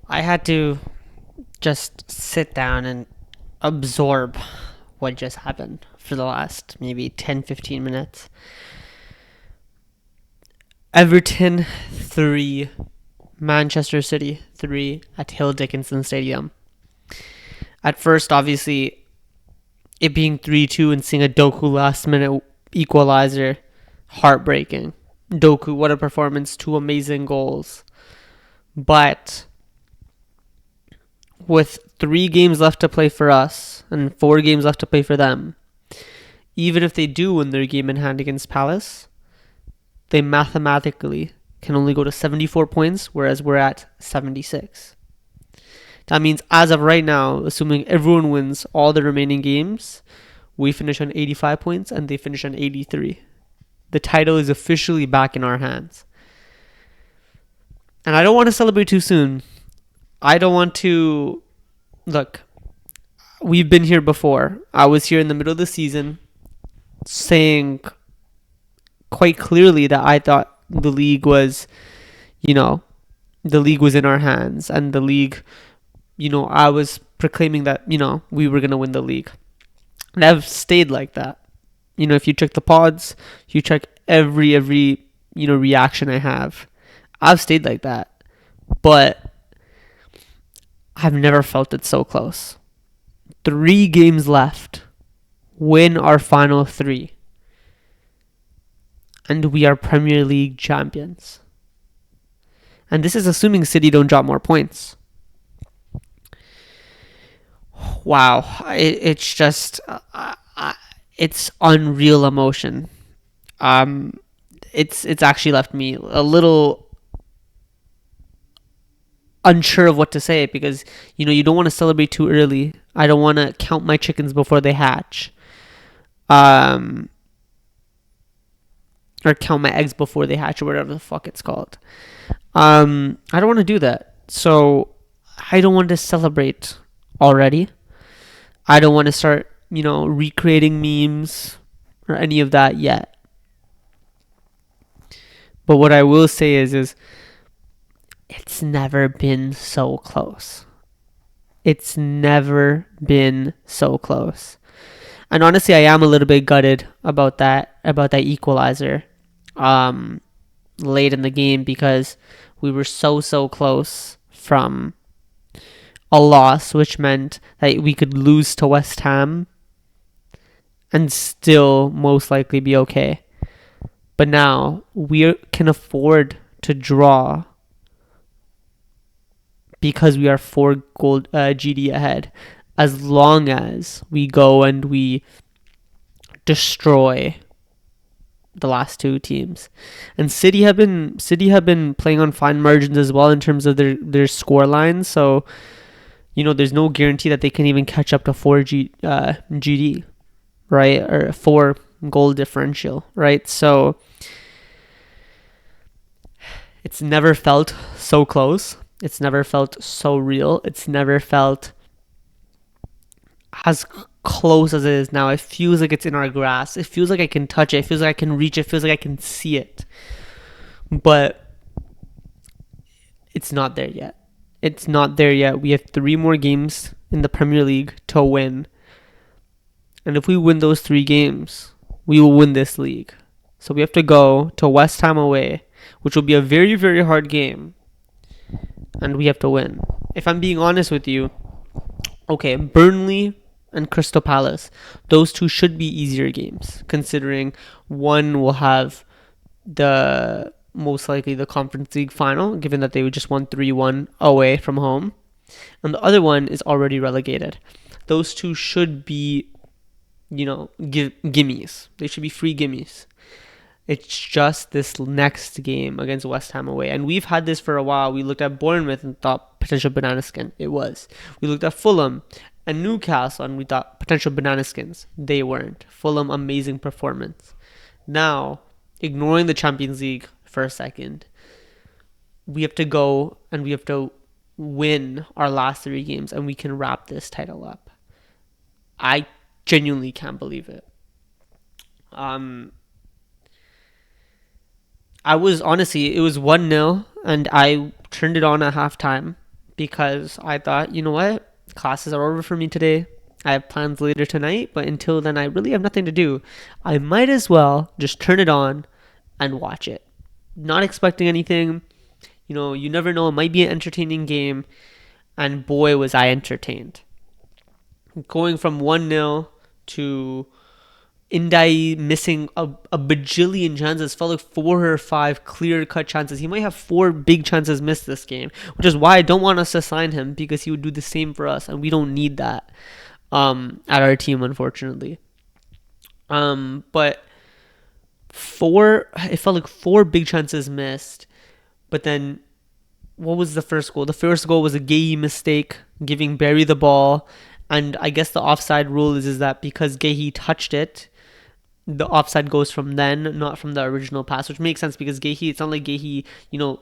I had to just sit down and absorb what just happened for the last maybe 10, 15 minutes. Everton 3, Manchester City 3 at Hill Dickinson Stadium. At first, obviously, it being 3-2 and seeing a Doku last minute equalizer, heartbreaking. Doku, what a performance, 2 amazing goals. But with 3 games left to play for us and 4 games left to play for them, even if they do win their game in hand against Palace, they mathematically can only go to 74 points, whereas we're at 76. That means as of right now, assuming everyone wins all the remaining games, we finish on 85 points and they finish on 83. The title is officially back in our hands. And I don't want to celebrate too soon. I don't want to... Look, we've been here before. I was here in the middle of the season saying quite clearly that I thought the league was, the league was in our hands, and the league, I was proclaiming that, we were going to win the league. And I've stayed like that. If you check the pods, you check every, reaction I have, I've stayed like that. But I've never felt it so close. 3 games left. Win our final 3. And we are Premier League champions. And this is assuming City don't drop more points. Wow. It's just... it's unreal emotion. It's actually left me a little unsure of what to say because, you don't want to celebrate too early. I don't want to count my chickens before they hatch. Or count my eggs before they hatch or whatever the fuck it's called. I don't want to do that. So I don't want to celebrate already. I don't want to start, recreating memes or any of that yet. But what I will say is it's never been so close. It's never been so close. And honestly, I am a little bit gutted about that equalizer late in the game because we were so close from a loss, which meant that we could lose to West Ham and still most likely be okay. But now we can afford to draw because we are 4 goal GD ahead, as long as we go and we destroy the last 2 teams. And City have been playing on fine margins as well in terms of their score line. So, there's no guarantee that they can even catch up to 4 GD, right? Or 4 goal differential, right? So it's never felt so close. It's never felt so real. It's never felt as close as it is now. It feels like it's in our grasp. It feels like I can touch it. It feels like I can reach it. It feels like I can see it. But it's not there yet. It's not there yet. We have 3 more games in the Premier League to win. And if we win those 3 games, we will win this league. So we have to go to West Ham away, which will be a very, very hard game. And we have to win. If I'm being honest with you, okay, Burnley and Crystal Palace, those 2 should be easier games, considering one will have most likely the Conference League final, given that they just won 3-1 away from home, and the other one is already relegated. Those 2 should be, gimmies. They should be free gimmies. It's just this next game against West Ham away. And we've had this for a while. We looked at Bournemouth and thought potential banana skin. It was. We looked at Fulham and Newcastle and we thought potential banana skins. They weren't. Fulham, amazing performance. Now, ignoring the Champions League for a second, we have to go and we have to win our last 3 games and we can wrap this title up. I genuinely can't believe it. I was honestly, it was 1-0 and I turned it on at halftime because I thought, you know what? Classes are over for me today. I have plans later tonight, but until then, I really have nothing to do. I might as well just turn it on and watch it. Not expecting anything. You know, you never know. It might be an entertaining game. And boy, was I entertained. Going from 1-0 to Indai missing a bajillion chances, felt like 4 or 5 clear cut chances. He might have 4 big chances missed this game, which is why I don't want us to sign him, because he would do the same for us, and we don't need that at our team, unfortunately. But it felt like 4 big chances missed, but then what was the first goal? The first goal was a Gay mistake, giving Barry the ball, and I guess the offside rule is that because Gay touched it, the offside goes from then, not from the original pass, which makes sense because Gehi, it's not like Gehi,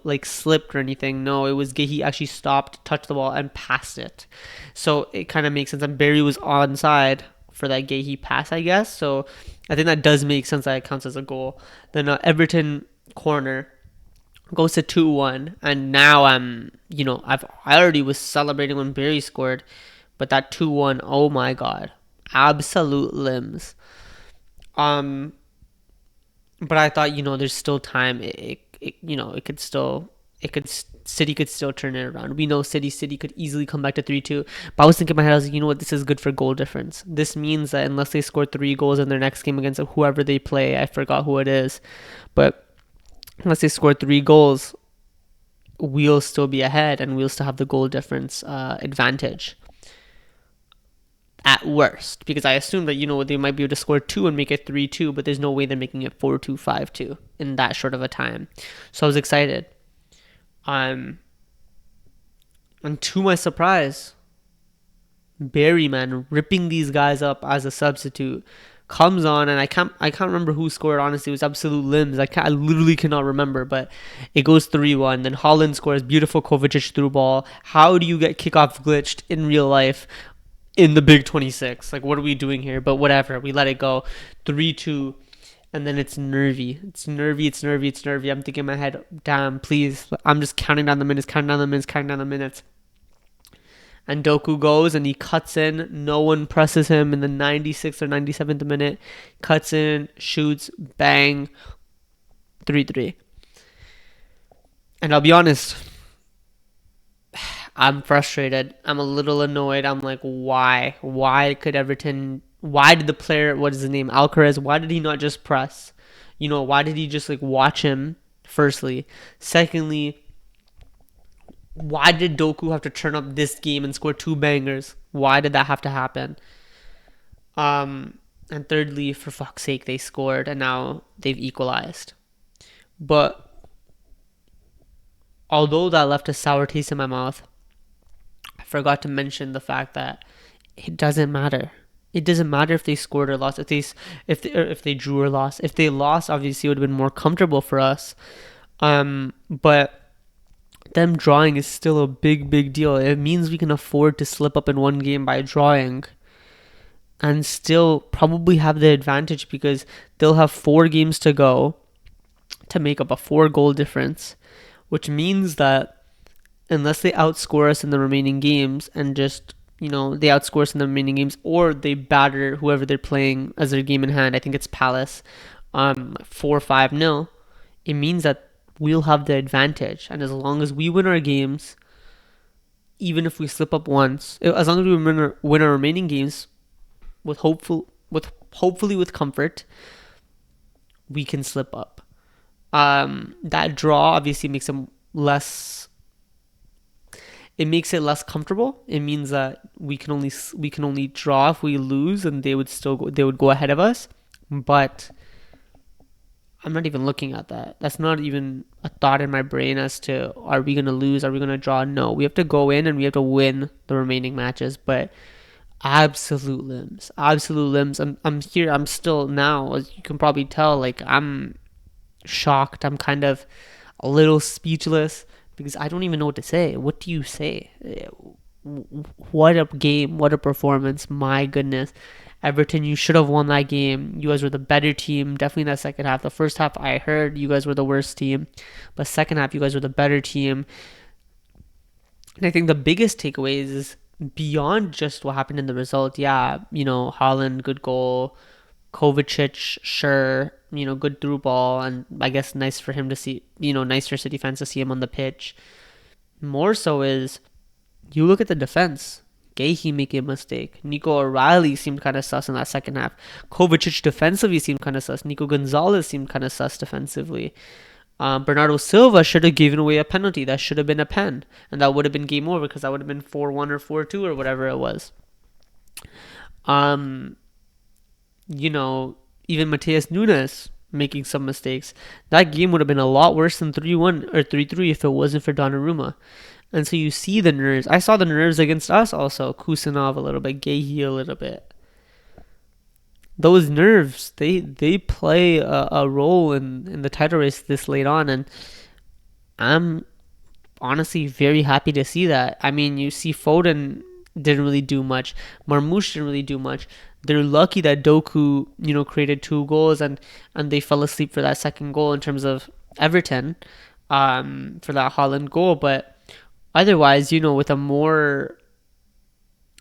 like slipped or anything. No, it was Gehi actually stopped, touched the ball, and passed it. So it kind of makes sense. And Barry was onside for that Gehi pass, I guess. So I think that does make sense that it counts as a goal. Then Everton corner goes to 2-1, and now I already was celebrating when Barry scored, but that 2-1, oh my god, absolute limbs. Um, but I thought, there's still time. It could still, City could still turn it around. We know City could easily come back to 3-2. But I was thinking in my head, I was like, you know what, this is good for goal difference. This means that unless they score 3 goals in their next game against whoever they play, I forgot who it is, but unless they score 3 goals, we'll still be ahead and we'll still have the goal difference advantage at worst, because I assume that they might be able to score 2 and make it 3-2, but there's no way they're making it 4-2, 5-2 in that short of a time. So I was excited. And to my surprise, Barry, man, ripping these guys up as a substitute, comes on, and I can't remember who scored. Honestly, it was absolute limbs. I literally cannot remember, but it goes 3-1. Then Holland scores, beautiful Kovacic through ball. How do you get kickoff glitched in real life in the big 26? Like, what are we doing here? But whatever, we let it go. 3-2, and then it's nervy. It's nervy. I'm thinking in my head, damn, please. I'm just counting down the minutes. And Doku goes and he cuts in. No one presses him in the 96th or 97th minute. Cuts in, shoots, bang, 3-3. And I'll be honest, I'm frustrated. I'm a little annoyed. I'm like, why? Why did the player, what is his name, Alcaraz, why did he not just press? Why did he just watch him, firstly? Secondly, why did Doku have to turn up this game and score 2 bangers? Why did that have to happen? And thirdly, for fuck's sake, they scored and now they've equalized. But although that left a sour taste in my mouth, I forgot to mention the fact that it doesn't matter. It doesn't matter if they scored or lost. If they drew or lost. If they lost, obviously it would have been more comfortable for us. But them drawing is still a big deal. It means we can afford to slip up in one game by drawing and still probably have the advantage, because they'll have 4 games to go to make up a 4-goal difference, which means that unless they outscore us in the remaining games and just, they outscore us in the remaining games, or they batter whoever they're playing as their game in hand, I think it's Palace, 4-5-0, it means that we'll have the advantage. And as long as we win our games, even if we slip up once, as long as we win our remaining games hopefully with comfort, we can slip up. That draw obviously makes it less comfortable. It means that we can only draw if we lose, and they would go ahead of us. But I'm not even looking at that. That's not even a thought in my brain as to, are we going to lose? Are we going to draw? No, we have to go in and we have to win the remaining matches. But absolute limbs. I'm here. I'm still now, as you can probably tell, I'm shocked. I'm kind of a little speechless because I don't even know what to say. What do you say? What a game. What a performance. My goodness. Everton, you should have won that game. You guys were the better team, definitely in that second half. The first half, I heard you guys were the worst team. But second half, you guys were the better team. And I think the biggest takeaway is beyond just what happened in the result. Yeah, Haaland, good goal. Kovacic, sure, good through ball, and I guess nice for him to see, nice for City fans to see him on the pitch. More so is you look at the defense. Gahey making a mistake. Nico O'Reilly seemed kind of sus in that second half. Kovacic defensively seemed kind of sus. Nico Gonzalez seemed kind of sus defensively. Bernardo Silva should have given away a penalty. That should have been a pen. And that would have been game over because that would have been 4-1 or 4-2 or whatever it was. Um, Even Mateus Nunes making some mistakes. That game would have been a lot worse than 3-1 or 3-3 if it wasn't for Donnarumma. And so you see the nerves. I saw the nerves against us also. Kusanov a little bit, Gahey a little bit. Those nerves, they play a role in the title race this late on, and I'm honestly very happy to see that. I mean, you see Foden didn't really do much. Marmoush didn't really do much. They're lucky that Doku, created 2 goals and they fell asleep for that second goal in terms of Everton, for that Haaland goal. But otherwise, with a more,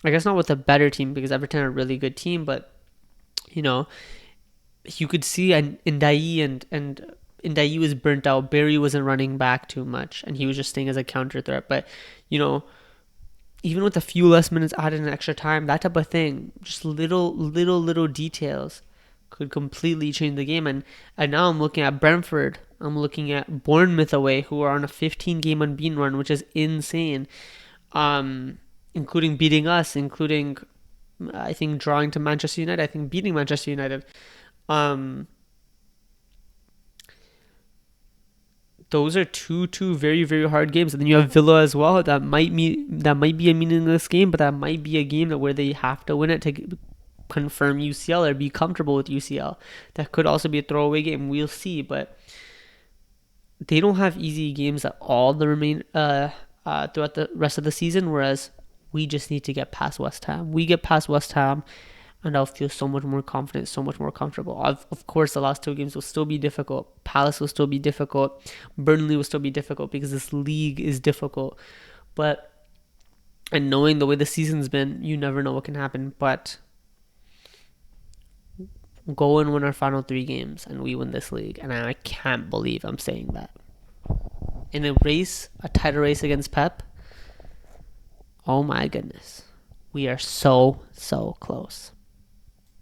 I guess not with a better team because Everton are a really good team, but you could see Ndai and Ndai was burnt out. Barry wasn't running back too much, and he was just staying as a counter threat. But even with a few less minutes added in extra time, that type of thing, just little details could completely change the game. And now I'm looking at Brentford. I'm looking at Bournemouth away, who are on a 15-game unbeaten run, which is insane. Including beating us, including I think drawing to Manchester United, I think beating Manchester United. Those are two very very hard games, and then you have Villa as well. That might be a meaningless game, but that might be a game where they have to win it to confirm UCL or be comfortable with UCL. That could also be a throwaway game. We'll see, but they don't have easy games at all throughout the rest of the season. Whereas we just need to get past West Ham. We get past West Ham, and I'll feel so much more confident, so much more comfortable. Of course, the last 2 games will still be difficult. Palace will still be difficult. Burnley will still be difficult because this league is difficult. And knowing the way the season's been, you never know what can happen. But go and win our final 3 games, and we win this league. And I can't believe I'm saying that. In a title race against Pep, oh my goodness. We are so close.